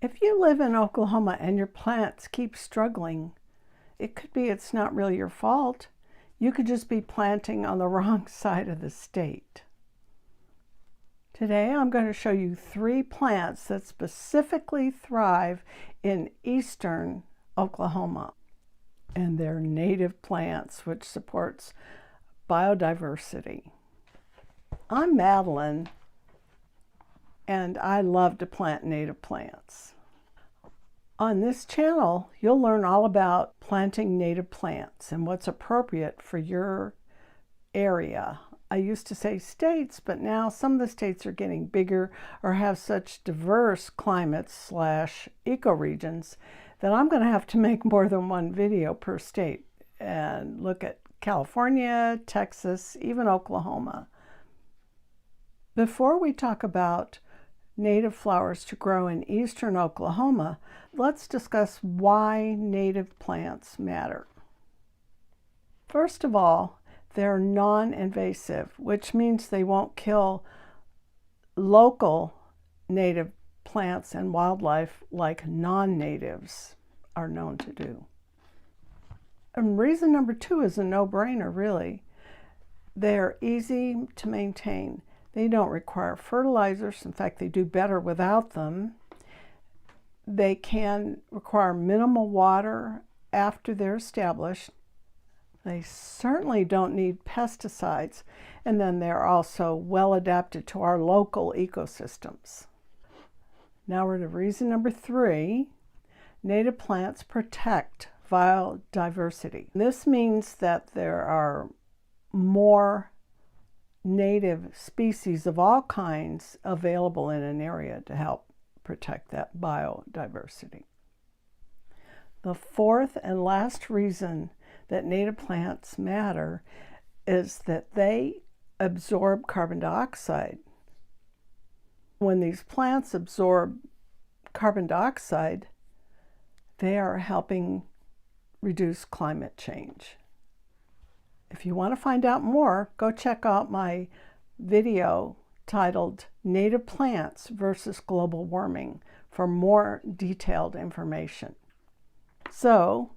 If you live in Oklahoma and your plants keep struggling, it could be it's not really your fault. You could just be planting on the wrong side of the state. Today I'm going to show you 3 plants that specifically thrive in eastern Oklahoma. And they're native plants, which supports biodiversity. I'm Madeline, and I love to plant native plants. On this channel, you'll learn all about planting native plants and what's appropriate for your area. I used to say states, but now some of the states are getting bigger or have such diverse climates / ecoregions that I'm going to have to make more than one video per state and look at California, Texas, even Oklahoma. Before we talk about native flowers to grow in eastern Oklahoma, let's discuss why native plants matter. First of all, they're non-invasive, which means they won't kill local native plants and wildlife like non-natives are known to do. And reason number 2 is a no-brainer, really. They're easy to maintain. They don't require fertilizers. In fact, they do better without them. They can require minimal water after they're established. They certainly don't need pesticides, and then they're also well adapted to our local ecosystems. Now we're to reason number 3. Native plants protect biodiversity. This means that there are more native species of all kinds available in an area to help protect that biodiversity. The 4th and last reason that native plants matter is that they absorb carbon dioxide. When these plants absorb carbon dioxide, they are helping reduce climate change. If you want to find out more, go check out my video titled Native Plants versus Global Warming for more detailed information. So,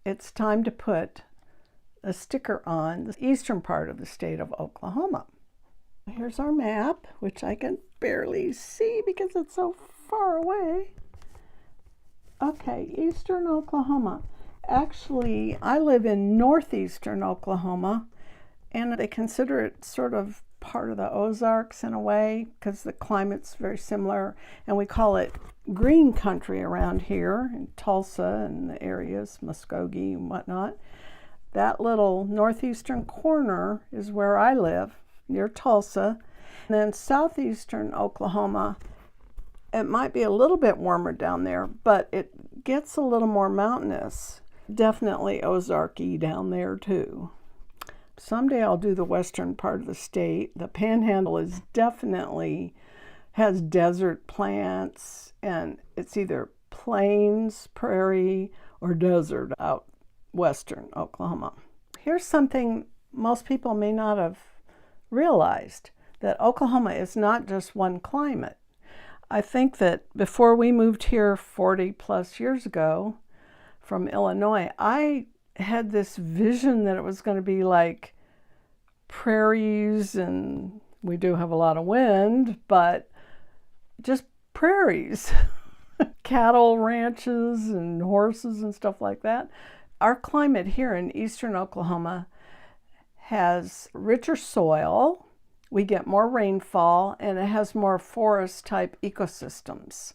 it's time to put a sticker on the eastern part of the state of Oklahoma. Here's our map, which I can barely see because it's so far away. Okay, eastern Oklahoma. Actually, I live in northeastern Oklahoma, and they consider it sort of part of the Ozarks in a way because the climate's very similar, and we call it green country around here in Tulsa and the areas, Muskogee and whatnot. That little northeastern corner is where I live, near Tulsa. And then southeastern Oklahoma, it might be a little bit warmer down there, but it gets a little more mountainous. Definitely Ozarky down there too. Someday I'll do the western part of the state. The Panhandle is definitely has desert plants, and it's either plains, prairie, or desert out western Oklahoma. Here's something most people may not have realized, that Oklahoma is not just one climate. I think that before we moved here 40 plus years ago from Illinois, I had this vision that it was going to be like prairies, and we do have a lot of wind, but just prairies, cattle ranches and horses and stuff like that. Our climate here in eastern Oklahoma has richer soil, we get more rainfall, and it has more forest type ecosystems.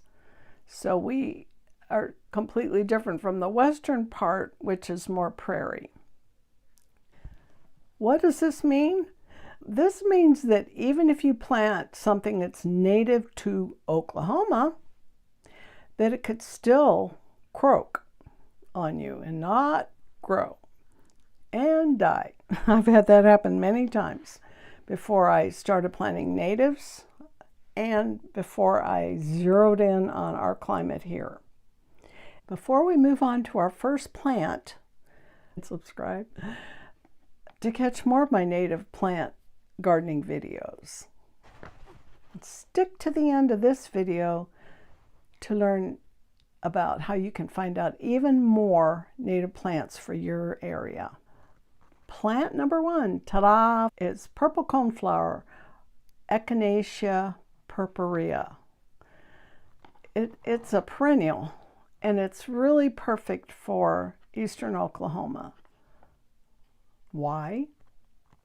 So we are completely different from the western part, which is more prairie. What does this mean? This means that even if you plant something that's native to Oklahoma, that it could still croak on you and not grow and die. I've had that happen many times before I started planting natives and before I zeroed in on our climate here. Before we move on to our first plant, subscribe to catch more of my native plant gardening videos. Stick to the end of this video to learn about how you can find out even more native plants for your area. Plant number 1, ta-da, is purple coneflower, Echinacea purpurea. It's a perennial, and it's really perfect for eastern Oklahoma. Why?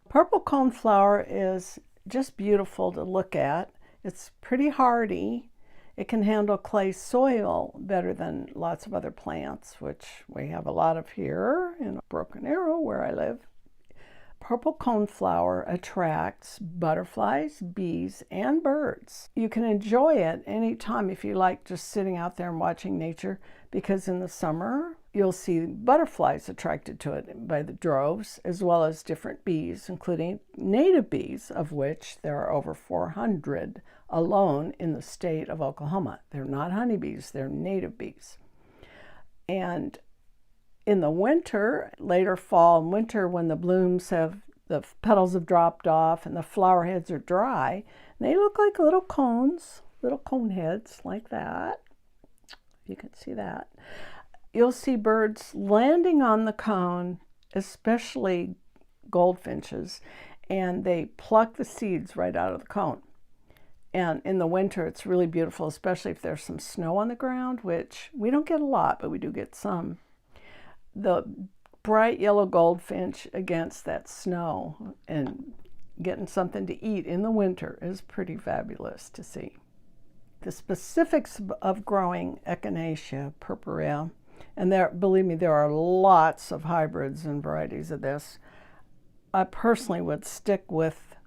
Purple coneflower is just beautiful to look at. It's pretty hardy. It can handle clay soil better than lots of other plants, which we have a lot of here in Broken Arrow where I live. Purple coneflower attracts butterflies, bees, and birds. You can enjoy it anytime if you like just sitting out there and watching nature, because in the summer you'll see butterflies attracted to it by the droves, as well as different bees, including native bees, of which there are over 400 alone in the state of Oklahoma. They're not honeybees, they're native bees. And in the winter, later fall and winter, when the blooms the petals have dropped off and the flower heads are dry, they look like little cones, little cone heads like that. You can see that. You'll see birds landing on the cone, especially goldfinches, and they pluck the seeds right out of the cone. And in the winter, it's really beautiful, especially if there's some snow on the ground, which we don't get a lot, but we do get some. The bright yellow goldfinch against that snow and getting something to eat in the winter is pretty fabulous to see. The specifics of growing Echinacea purpurea, and believe me, there are lots of hybrids and varieties of this. I personally would stick with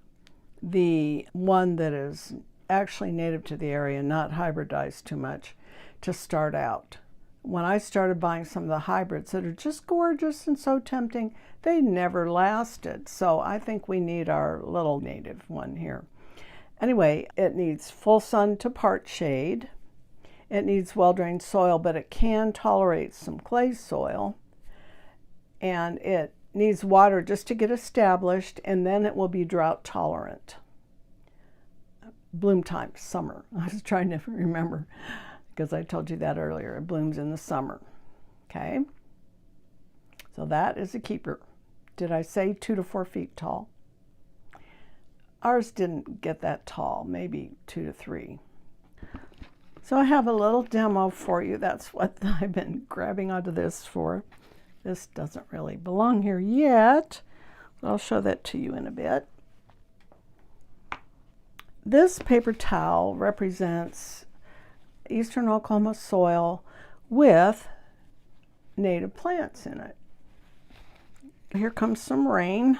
the one that is actually native to the area, not hybridized too much, to start out. When I started buying some of the hybrids that are just gorgeous and so tempting, they never lasted. So I think we need our little native one here. Anyway, it needs full sun to part shade. It needs well-drained soil, but it can tolerate some clay soil. And it needs water just to get established, and then it will be drought tolerant. Bloom time, summer. I was trying to remember, because I told you that earlier. It blooms in the summer. Okay? So that is a keeper. Did I say 2 to 4 feet tall? Ours didn't get that tall, maybe 2 to 3. So I have a little demo for you. That's what I've been grabbing onto this for. This doesn't really belong here yet. I'll show that to you in a bit. This paper towel represents eastern Oklahoma soil with native plants in it. Here comes some rain,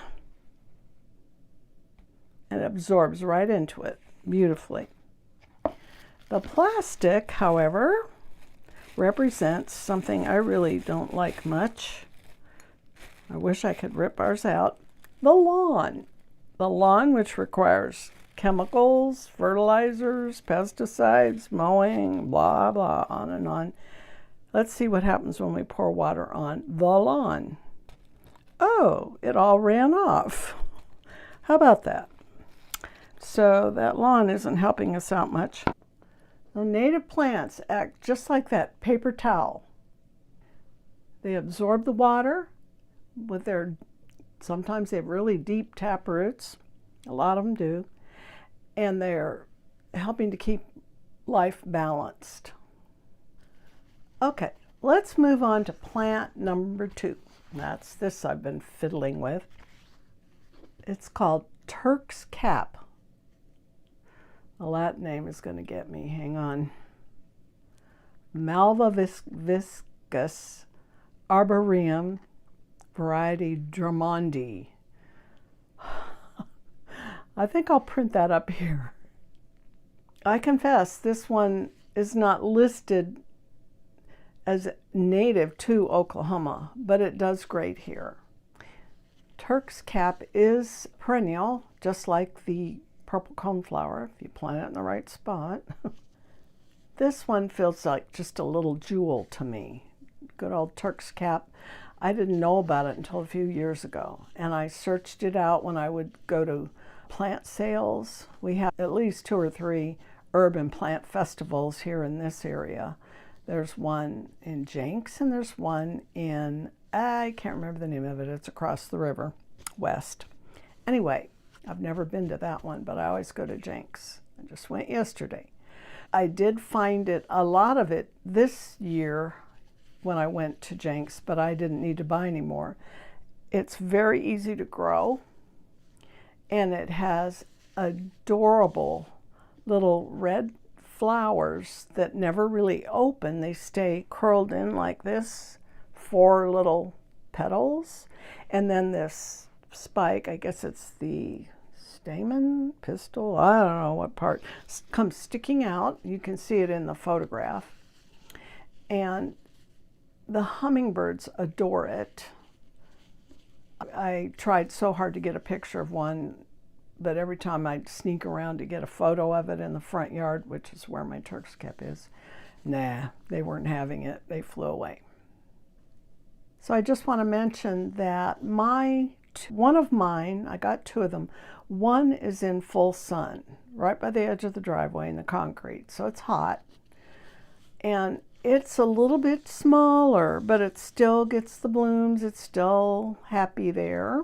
and it absorbs right into it beautifully. The plastic, however, represents something I really don't like much. I wish I could rip ours out. The lawn. The lawn, which requires chemicals, fertilizers, pesticides, mowing, blah, blah, on and on. Let's see what happens when we pour water on the lawn. Oh, it all ran off. How about that? So that lawn isn't helping us out much. The native plants act just like that paper towel. They absorb the water with sometimes they have really deep tap roots. A lot of them do. And they're helping to keep life balanced. Okay, let's move on to plant number 2. That's this I've been fiddling with. It's called Turks Cap. The Latin name is going to get me. Hang on. Malva viscus arboreum, variety Drummondi. I think I'll print that up here. I confess this one is not listed as native to Oklahoma, but it does great here. Turks Cap is perennial, just like the purple coneflower, if you plant it in the right spot. This one feels like just a little jewel to me. Good old Turks Cap. I didn't know about it until a few years ago, and I searched it out when I would go to plant sales. We have at least 2 or 3 urban plant festivals here in this area. There's one in Jenks and there's one in, I can't remember the name of it, it's across the river, west. Anyway, I've never been to that one, but I always go to Jenks. I just went yesterday. I did find it, a lot of it this year when I went to Jenks, but I didn't need to buy any more. It's very easy to grow, and it has adorable little red flowers that never really open. They stay curled in like this, 4 little petals, and then this spike, I guess it's the stamen, pistil, I don't know what part, comes sticking out. You can see it in the photograph. And the hummingbirds adore it. I tried so hard to get a picture of one, but every time I'd sneak around to get a photo of it in the front yard, which is where my Turk's Cap is, nah, they weren't having it. They flew away. So I just want to mention that one of mine, I got 2 of them. One is in full sun, right by the edge of the driveway in the concrete, so it's hot. And it's a little bit smaller, but it still gets the blooms. It's still happy there.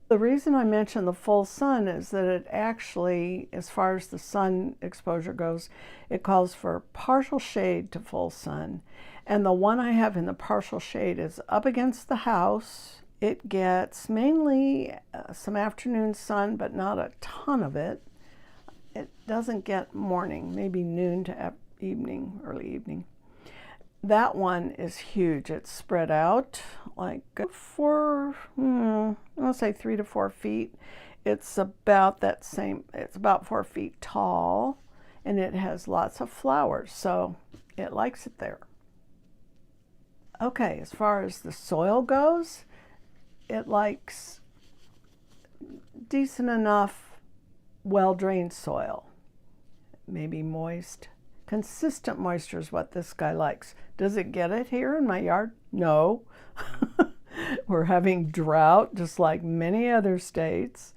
The reason I mention the full sun is that it actually, as far as the sun exposure goes, it calls for partial shade to full sun. And the one I have in the partial shade is up against the house. It gets mainly some afternoon sun, but not a ton of it. It doesn't get morning, maybe noon to evening, early evening. That one is huge. It's spread out like I'll say 3 to 4 feet. It's about that same, it's about 4 feet tall, and it has lots of flowers, so it likes it there. Okay, as far as the soil goes, it likes decent enough, well-drained soil. Maybe moist. Consistent moisture is what this guy likes. Does it get it here in my yard? No. We're having drought just like many other states.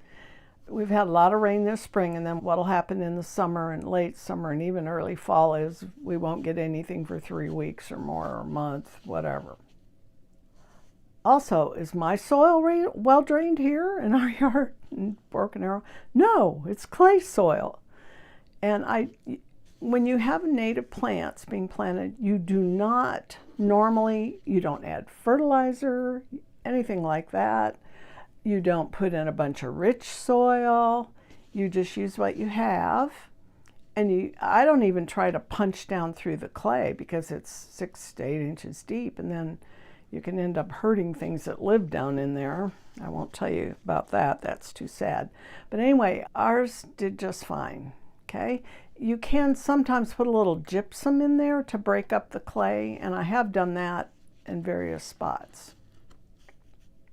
We've had a lot of rain this spring, and then what'll happen in the summer and late summer and even early fall is we won't get anything for 3 weeks or more, or a month, whatever. Also, is my soil well drained here in our yard in Broken Arrow? No, it's clay soil. And when you have native plants being planted, you do not normally, you don't add fertilizer, anything like that. You don't put in a bunch of rich soil. You just use what you have. And I don't even try to punch down through the clay because it's 6 to 8 inches deep, and then you can end up hurting things that live down in there. I won't tell you about that. That's too sad. But anyway, ours did just fine. Okay. You can sometimes put a little gypsum in there to break up the clay, and I have done that in various spots.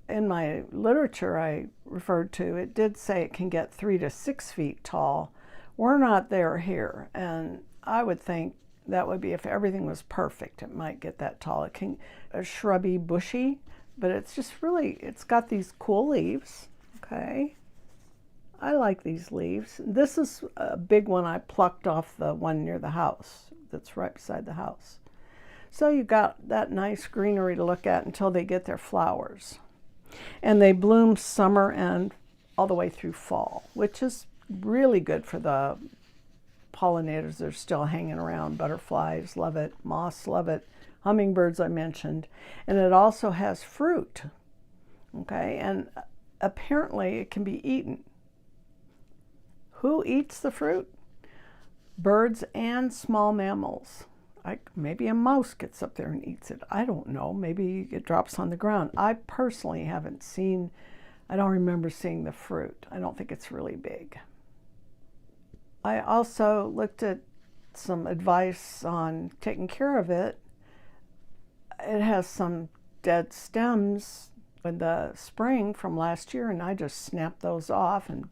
In my literature I referred to, it did say it can get 3 to 6 feet tall. We're not there here, and I would think that would be if everything was perfect, it might get that tall. It can a shrubby, bushy, but it's just really, it's got these cool leaves. Okay. I like these leaves. This is a big one I plucked off the one near the house that's right beside the house. So you got that nice greenery to look at until they get their flowers. And they bloom summer and all the way through fall, which is really good for the pollinators that are still hanging around. Butterflies love it, moths love it, hummingbirds I mentioned. And it also has fruit, okay? And apparently it can be eaten. Who eats the fruit? Birds and small mammals. Maybe a mouse gets up there and eats it. I don't know. Maybe it drops on the ground. I personally haven't seen, I don't remember seeing the fruit. I don't think it's really big. I also looked at some advice on taking care of it. It has some dead stems in the spring from last year, and I just snapped those off and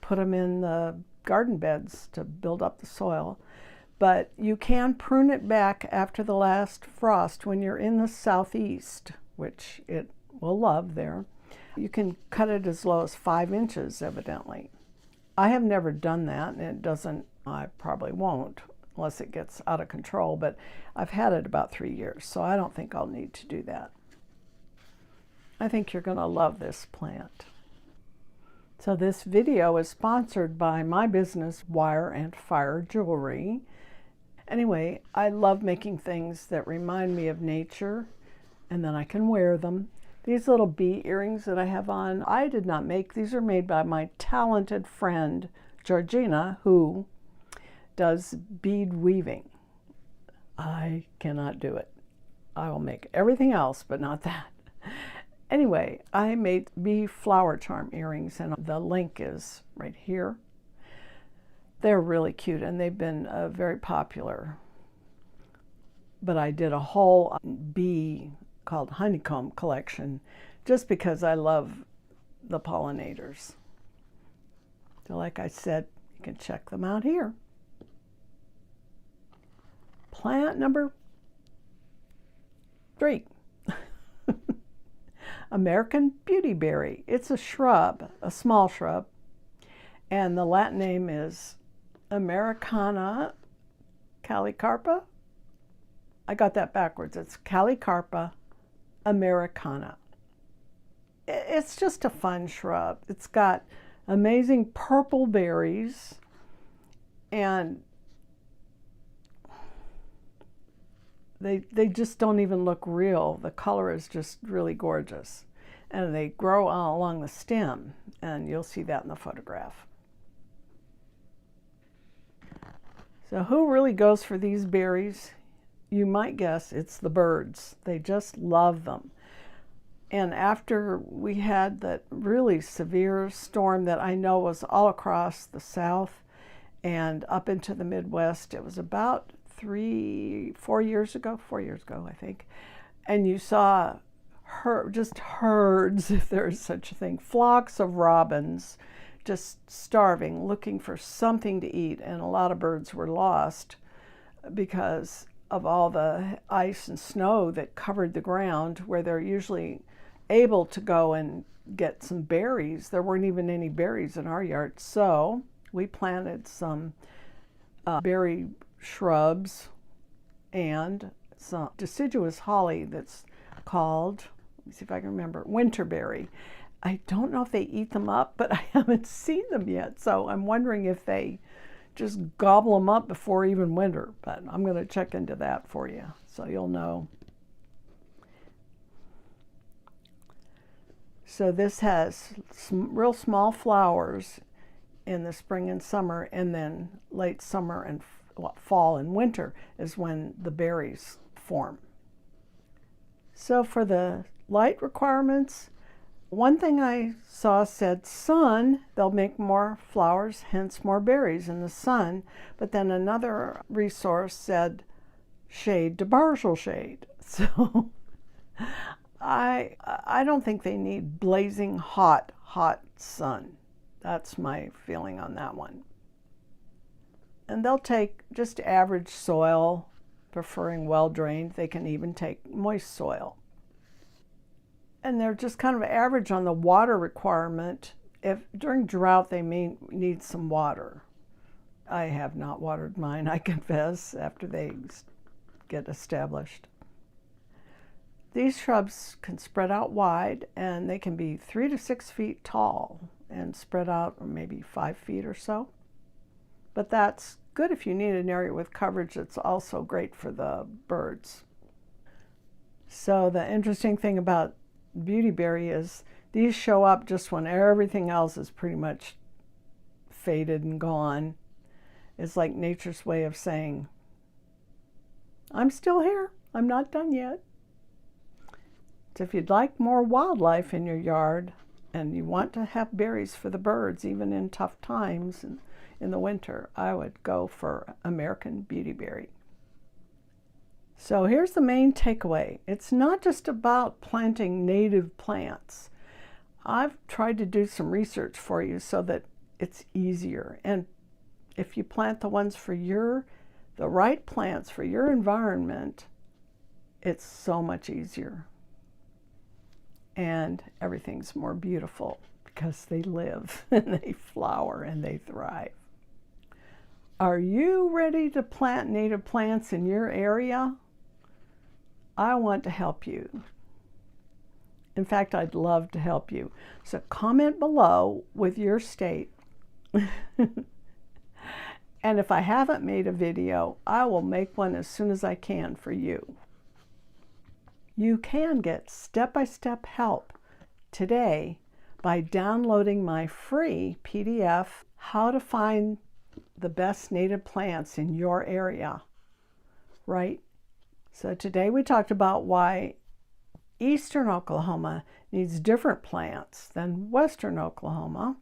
put them in the garden beds to build up the soil. But you can prune it back after the last frost when you're in the southeast, which it will love there. You can cut it as low as 5 inches, evidently. I have never done that, and it doesn't I probably won't unless it gets out of control, but I've had it about 3 years, so I don't think I'll need to do that. I think you're going to love this plant. So this video is sponsored by my business, Wire and Fire Jewelry. Anyway, I love making things that remind me of nature, and then I can wear them. These little bee earrings that I have on, I did not make. These are made by my talented friend, Georgina, who does bead weaving. I cannot do it. I will make everything else, but not that. Anyway, I made bee flower charm earrings, and the link is right here. They're really cute, and they've been very popular. But I did a whole bee called honeycomb collection just because I love the pollinators. So like I said, you can check them out here. Plant number 3. American Beautyberry. It's a shrub, a small shrub, and the Latin name is Americana Calicarpa. I got that backwards. It's Calicarpa Americana. It's just a fun shrub. It's got amazing purple berries, and they just don't even look real. The color is just really gorgeous. And they grow along the stem, and you'll see that in the photograph. So who really goes for these berries? You might guess it's the birds. They just love them. And after we had that really severe storm that I know was all across the South and up into the Midwest, it was about 4 years ago, I think, and you saw just herds, if there is such a thing, flocks of robins just starving, looking for something to eat, and a lot of birds were lost because of all the ice and snow that covered the ground where they're usually able to go and get some berries. There weren't even any berries in our yard, so we planted some berry shrubs and some deciduous holly that's called, let me see if I can remember, winterberry. I don't know if they eat them up, but I haven't seen them yet, so I'm wondering if they just gobble them up before even winter, but I'm going to check into that for you so you'll know. So this has some real small flowers in the spring and summer, and then late summer and fall and winter is when the berries form. So for the light requirements, one thing I saw said sun, they'll make more flowers, hence more berries in the sun. But then another resource said shade to partial shade. So I don't think they need blazing hot sun. That's my feeling on that one. And they'll take just average soil, preferring well-drained. They can even take moist soil. And they're just kind of average on the water requirement. If during drought they may need some water. I have not watered mine, I confess, after they get established. These shrubs can spread out wide, and they can be 3 to 6 feet tall and spread out maybe 5 feet or so. But that's good if you need an area with coverage. It's also great for the birds. So the interesting thing about Beautyberry is these show up just when everything else is pretty much faded and gone. It's like nature's way of saying, I'm still here. I'm not done yet. So if you'd like more wildlife in your yard and you want to have berries for the birds, even in tough times and in the winter, I would go for American Beautyberry. So here's the main takeaway. It's not just about planting native plants. I've tried to do some research for you so that it's easier. And if you plant the ones for the right plants for your environment, it's so much easier. And everything's more beautiful because they live and they flower and they thrive. Are you ready to plant native plants in your area? I want to help you. In fact, I'd love to help you. So comment below with your state. And if I haven't made a video, I will make one as soon as I can for you. You can get step-by-step help today by downloading my free PDF, How to Find the Best Native Plants in Your Area. Right? So today we talked about why Eastern Oklahoma needs different plants than Western Oklahoma.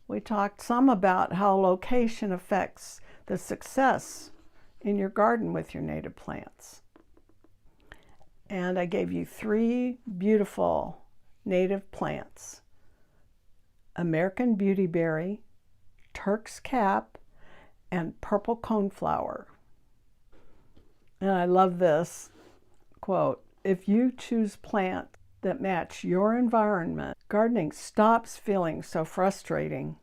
We talked some about how location affects the success in your garden with your native plants. And I gave you 3 beautiful native plants: American Beautyberry, Turks Cap, and purple coneflower. And I love this quote: "If you choose plants that match your environment, gardening stops feeling so frustrating,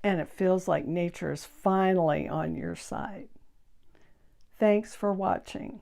and it feels like nature is finally on your side." Thanks for watching.